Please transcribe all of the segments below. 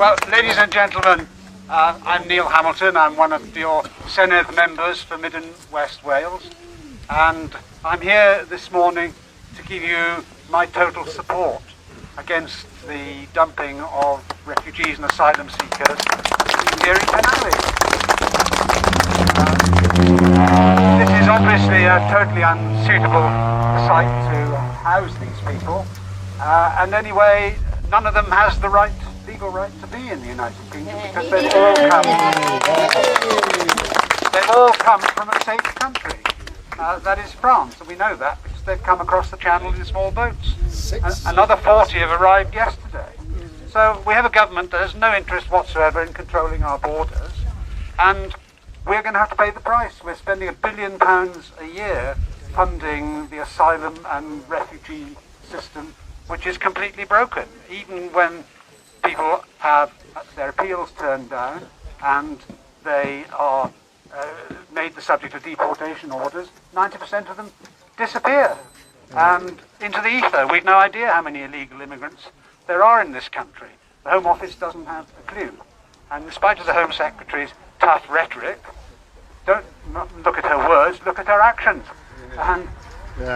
Well, ladies and gentlemen, I'm Neil Hamilton. I'm one of your Senedd members for Mid and West Wales, and I'm here this morning to give you my total support against the dumping of refugees and asylum seekers here in Penally. This is obviously a totally unsuitable site to house these people, and anyway, none of them has the legal right to be in the United Kingdom because they've all come from a safe country. That is France, and we know that because they've come across the channel in small boats. Another 40 have arrived yesterday. So we have a government that has no interest whatsoever in controlling our borders, and we're going to have to pay the price. We're spending £1 billion a year funding the asylum and refugee system, which is completely broken. Even when people have their appeals turned down and they are made the subject of deportation orders, 90% of them disappear and into the ether. We've no idea how many illegal immigrants there are in this country. The Home Office doesn't have a clue. And in spite of the Home Secretary's tough rhetoric, don't look at her words, look at her actions. And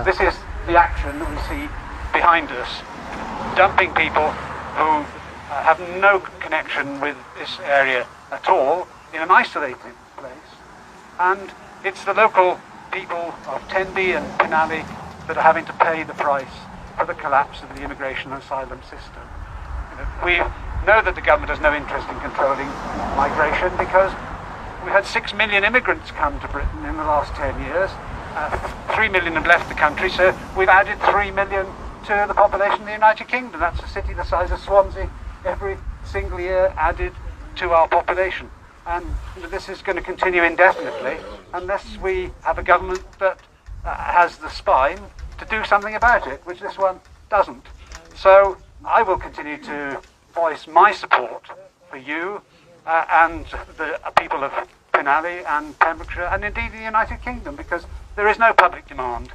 this is the action that we see behind us, dumping people who have no connection with this area at all in an isolated place. And it's the local people of Tenby and Penally that are having to pay the price for the collapse of the immigration and asylum system. We know that the government has no interest in controlling migration because we had 6 million immigrants come to Britain in the last 10 years. 3 million have left the country, so we've added 3 million to the population of the United Kingdom. That's a city the size of Swansea every single year added to our population. And this is going to continue indefinitely unless we have a government that has the spine to do something about it, which this one doesn't. So I will continue to voice my support for you and the people of Penally and Pembrokeshire and indeed the United Kingdom, because there is no public demand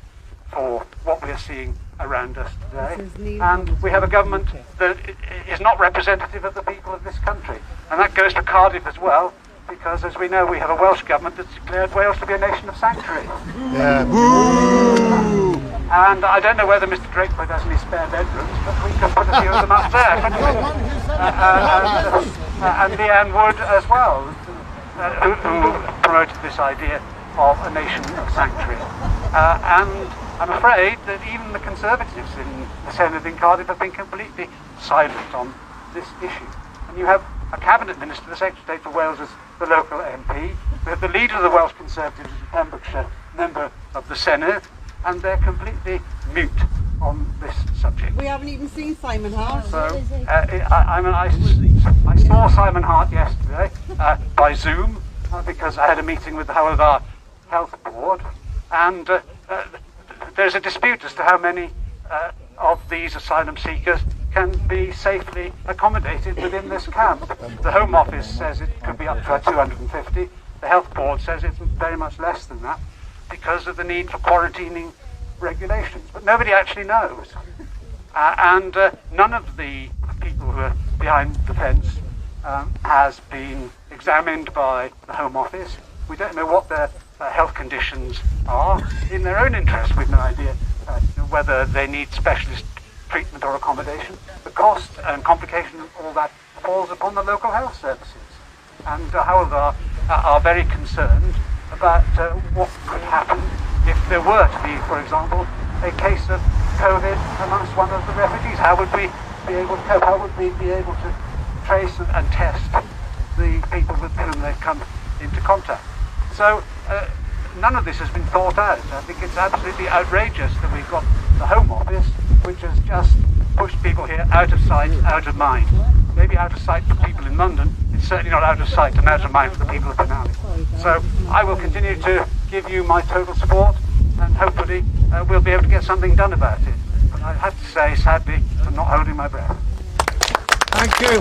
for what we are seeing around us today, and we have a government that is not representative of the people of this country, and that goes for Cardiff as well, because as we know we have a Welsh government that's declared Wales to be a nation of sanctuary. And I don't know whether Mr Drakeford has any spare bedrooms, but we can put a few of them up there, and Leanne Wood as well, who promoted this idea of a nation of sanctuary. And I'm afraid that even the Conservatives in the Senedd in Cardiff have been completely silent on this issue. And you have a Cabinet Minister, the Secretary of State for Wales as the local MP, we have the leader of the Welsh Conservatives in Pembrokeshire, member of the Senedd, and they're completely mute on this subject. We haven't even seen Simon Hart. So I saw Simon Hart yesterday by Zoom because I had a meeting with the whole of our health board, and there's a dispute as to how many of these asylum seekers can be safely accommodated within this camp. The Home Office says it could be up to 250. The Health Board says it's very much less than that because of the need for quarantining regulations. But nobody actually knows. And none of the people who are behind the fence has been examined by the Home Office. We don't know what their health conditions are. In their own interest, we've no idea whether they need specialist treatment or accommodation. The cost and complication of all that falls upon the local health services. And however, are very concerned about what could happen if there were to be, for example, a case of COVID amongst one of the refugees. How would we be able to cope? How would we be able to trace and test the people with whom they've come into contact? So none of this has been thought out. I think it's absolutely outrageous that we've got the Home Office, which has just pushed people here out of sight, out of mind. Maybe out of sight for people in London, it's certainly not out of sight and out of mind for the people of Penally. So I will continue to give you my total support, and hopefully we'll be able to get something done about it. But I have to say, sadly, I'm not holding my breath. Thank you.